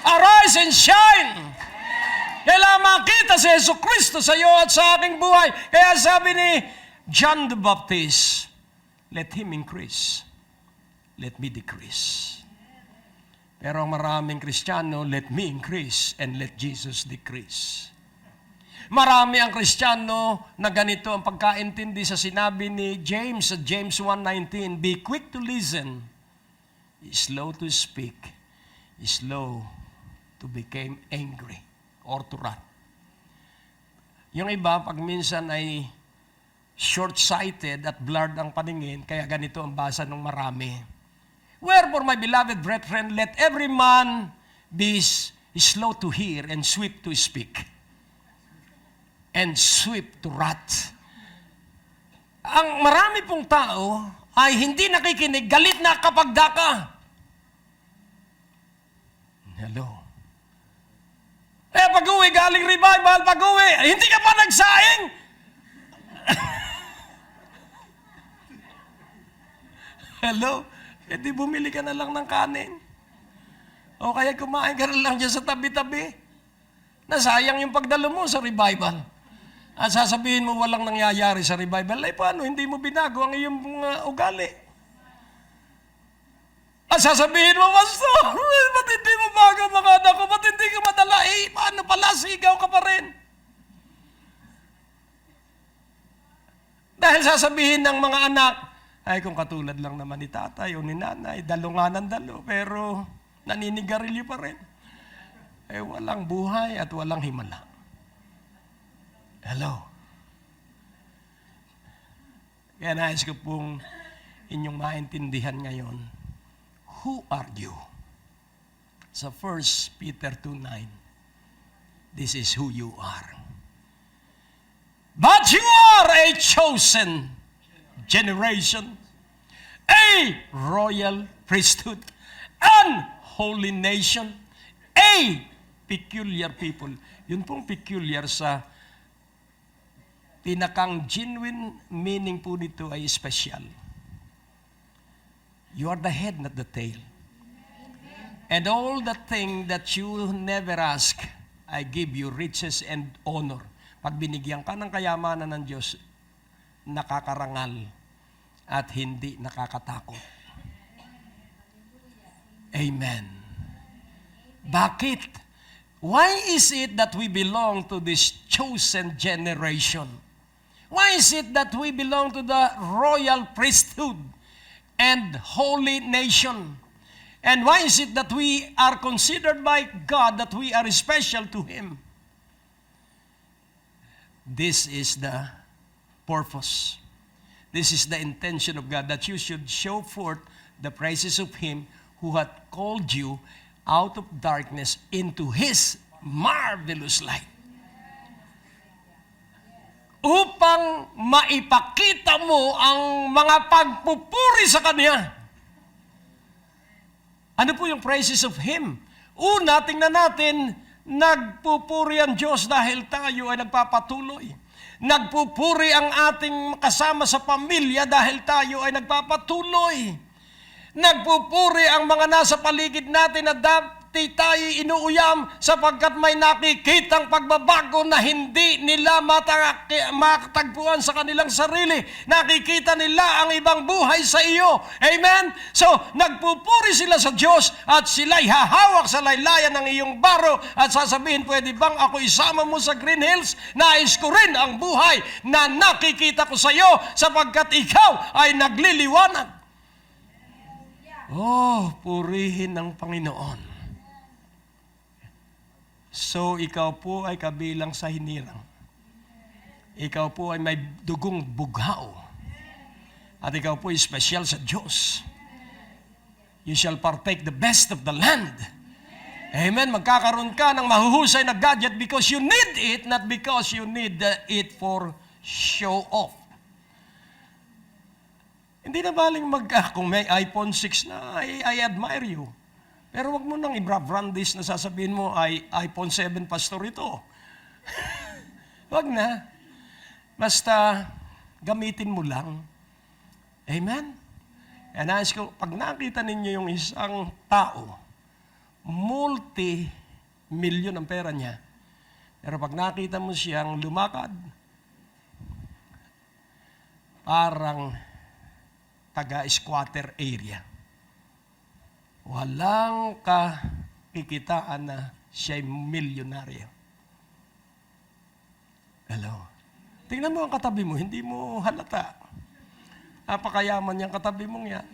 Arise and shine! Kailangan makita si Jesucristo sa iyo at sa aking buhay. Kaya sabi ni John the Baptist, let Him increase, let me decrease. Pero ang maraming Kristiyano, let me increase and let Jesus decrease. Marami ang Kristiyano na ganito ang pagkaintindi sa sinabi ni James sa James 1:19, be quick to listen, slow to speak, slow to become angry or to wrath. Yung iba, pag minsan ay short-sighted at blurred ang paningin, kaya ganito ang basa ng marami. Wherefore, my beloved brethren, let every man be slow to hear and swift to speak and swift to wrath. Ang marami pong tao ay hindi nakikinig, galit na kapag daka. Hello. Pag-uwi, galing revival, pag-uwi, hindi ka pa nagsaing. Hello? Di bumili ka na lang ng kanin. O kaya kumain ka na lang dyan sa tabi-tabi. Nasayang yung pagdalo mo sa revival. At sasabihin mo walang nangyayari sa revival, ay paano? Hindi mo binago ang iyong ugali. At sasabihin mo, Pastor, ba't hindi mo bago mga anak ko? Ba't hindi ka madala? Paano pala? Sigaw ka pa rin. Dahil sasabihin ng mga anak, ay kung katulad lang naman ni tatay o ni nanay, dalo nga ng dalo, pero naninigarilyo pa rin. Walang buhay at walang himala. Hello? Kaya nais ko pong inyong maintindihan ngayon, who are you? Sa 1 Peter 2:9, this is who you are. But you are a chosen generation, a royal priesthood, an holy nation, a peculiar people. Yun pong peculiar sa pinakang genuine meaning po nito ay special. You are the head, not the tail. And all the thing that you never ask, I give you riches and honor. Pag binigyan ka ng kayamanan ng Diyos, nakakarangal at hindi nakakatakot. Amen. Bakit? Why is it that we belong to this chosen generation? Why is it that we belong to the royal priesthood and holy nation? And why is it that we are considered by God that we are special to Him? This is the purpose. This is the intention of God, that you should show forth the praises of Him who hath called you out of darkness into His marvelous light. Upang maipakita mo ang mga pagpupuri sa Kanya. Ano po yung praises of Him? Una, tingnan natin, nagpupuri ang Diyos dahil tayo ay nagpapatuloy. Nagpupuri ang ating kasama sa pamilya dahil tayo ay nagpapatuloy. Nagpupuri ang mga nasa paligid natin na dati tayo inuuyam sapagkat may nakikitang pagbabago na hindi nila matagpuan sa kanilang sarili. Nakikita nila ang ibang buhay sa iyo. Amen? So, nagpupuri sila sa Diyos at sila'y hahawak sa laylayan ng iyong baro at sasabihin, pwede bang ako isama mo sa Green Hills? Nais ko rin ang buhay na nakikita ko sa iyo sapagkat ikaw ay nagliliwanag. Oh, purihin ng Panginoon. So, ikaw po ay kabilang sa hinirang. Ikaw po ay may dugong bughaw. At ikaw po ay special sa Diyos. You shall partake the best of the land. Amen. Magkakaroon ka ng mahuhusay na gadget because you need it, not because you need it for show off. Hindi na baling kung may iPhone 6 na, I admire you. Pero wag mo nang i-brandis na sasabihin mo ay iPhone 7 pastor ito. Wag na. Basta gamitin mo lang. Amen? And nais ko, pag nakita ninyo yung isang tao, multi-million ang pera niya. Pero pag nakita mo siyang lumakad, parang taga-squatter area. Walang kakikitaan na siya'y milyonaryo. Hello? Tingnan mo ang katabi mo, hindi mo halata. Napakayaman niyang katabi mong yan.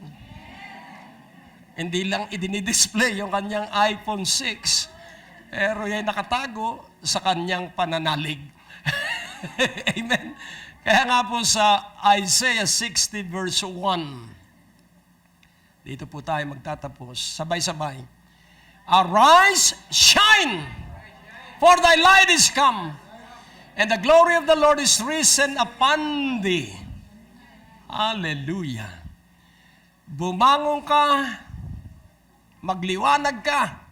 Hindi lang idinidisplay yung kanyang iPhone 6, pero yan nakatago sa kanyang pananalig. Amen? Kaya nga po sa Isaiah 60 verse 1, dito po tayo magtatapos. Sabay-sabay. Arise, shine, for thy light is come, and the glory of the Lord is risen upon thee. Hallelujah. Bumangon ka, magliwanag ka,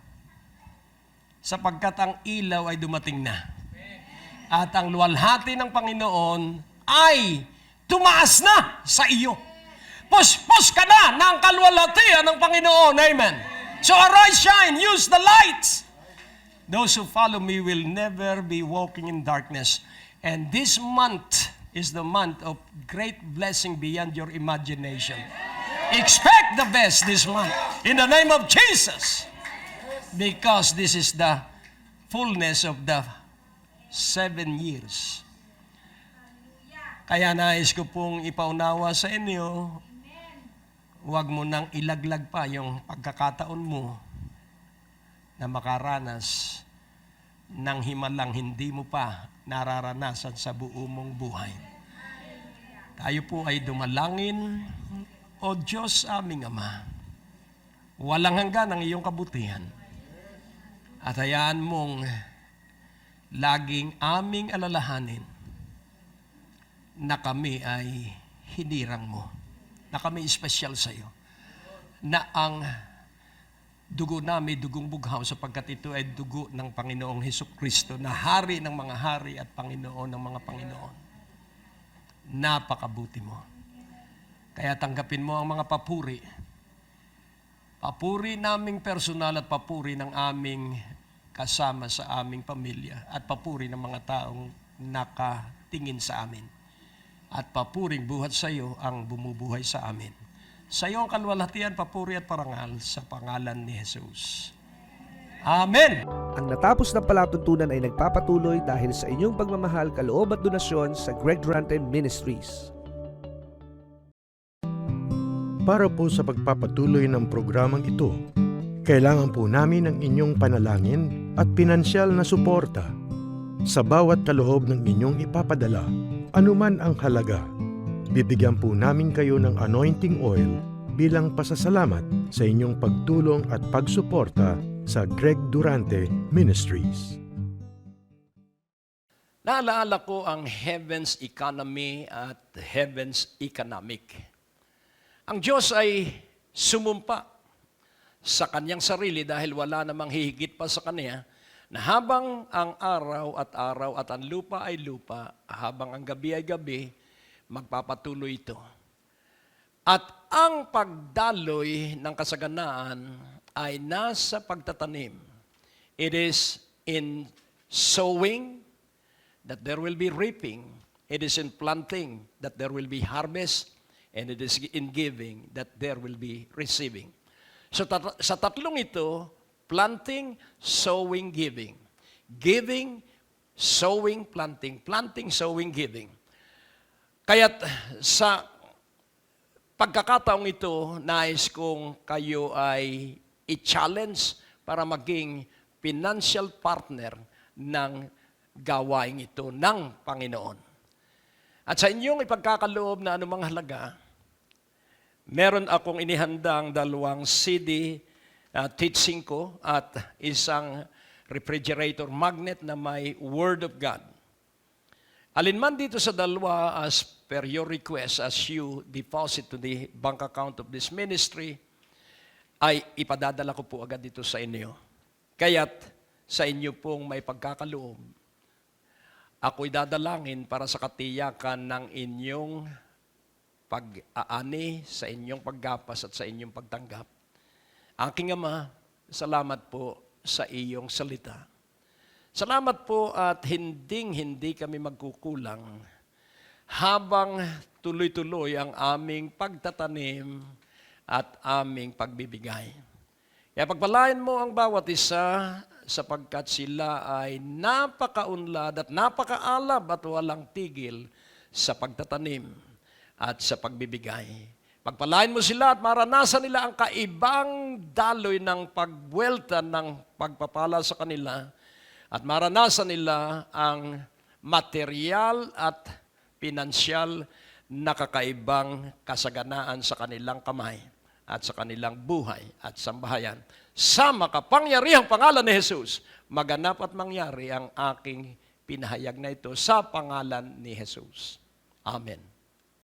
sapagkat ang ilaw ay dumating na. At ang luwalhati ng Panginoon ay tumaas na sa iyo. Puspos ka na ng kaluwalhatian ng Panginoon. Amen. So arise, shine, use the lights. Those who follow me will never be walking in darkness. And this month is the month of great blessing beyond your imagination. Expect the best this month in the name of Jesus. Because this is the fullness of the 7 years. Kaya nais ko pong ipaunawa sa inyo, huwag mo nang ilaglag pa yung pagkakataon mo na makaranas ng himalang hindi mo pa nararanasan sa buo mong buhay. Tayo po ay dumalangin O Diyos aming Ama, walang hanggan ang iyong kabutihan. At hayaan mong laging aming alalahanin na kami ay hinirang mo, na kami espesyal sa iyo, na ang dugo namin, dugong bughaw, sapagkat ito ay dugo ng Panginoong Hesukristo, na hari ng mga hari at Panginoon ng mga Panginoon. Napakabuti mo. Kaya tanggapin mo ang mga papuri. Papuri naming personal at papuri ng aming kasama sa aming pamilya at papuri ng mga taong nakatingin sa amin. At papuring buhat sa iyo ang bumubuhay sa amin. Sa iyo ang kalwalhatian, papuri at parangal sa pangalan ni Jesus. Amen! Ang natapos na palatuntunan ay nagpapatuloy dahil sa inyong pagmamahal, kaloob at donasyon sa Greg Durante Ministries. Para po sa pagpapatuloy ng programang ito, kailangan po namin ng inyong panalangin at pinansyal na suporta. Sa bawat kaloob ng inyong ipapadala, anuman ang halaga, bibigyan po namin kayo ng anointing oil bilang pasasalamat sa inyong pagtulong at pagsuporta sa Greg Durante Ministries. Naalaala ko ang Heaven's Economy at Heaven's Economic. Ang Diyos ay sumumpa sa kanyang sarili dahil wala namang hihigit pa sa kanya, na habang ang araw at ang lupa ay lupa, habang ang gabi ay gabi, magpapatuloy ito. At ang pagdaloy ng kasaganaan ay nasa pagtatanim. It is in sowing that there will be reaping. It is in planting that there will be harvest. And it is in giving that there will be receiving. So sa tatlong ito, planting, sowing, giving. Giving, sowing, planting. Planting, sowing, giving. Kaya't sa pagkakataong ito, nais kong kayo ay i-challenge para maging financial partner ng gawain ito ng Panginoon. At sa inyong ipagkakaloob na anumang halaga, meron akong inihandang 2 CD teaching ko at isang refrigerator magnet na may Word of God. Alinman dito sa dalawa, as per your request, as you deposit to the bank account of this ministry, ay ipadadala ko po agad dito sa inyo. Kaya't sa inyo pong may pagkakaloob, ako'y dadalangin para sa katiyakan ng inyong pag-aani, sa inyong paggapas at sa inyong pagtanggap. Aking Ama, salamat po sa iyong salita. Salamat po at hindi kami magkukulang habang tuloy-tuloy ang aming pagtatanim at aming pagbibigay. Kaya pagpalain mo ang bawat isa sapagkat sila ay napakaunlad at napakaalab at walang tigil sa pagtatanim at sa pagbibigay. Pagpalain mo sila at maranasan nila ang kaibang daloy ng pagbuwelta ng pagpapala sa kanila at maranasan nila ang material at pinansyal na kakaibang kasaganaan sa kanilang kamay at sa kanilang buhay at sambahayan. Sa makapangyarihang pangalan ni Jesus, maganap at mangyari ang aking pinahayag na ito sa pangalan ni Jesus. Amen.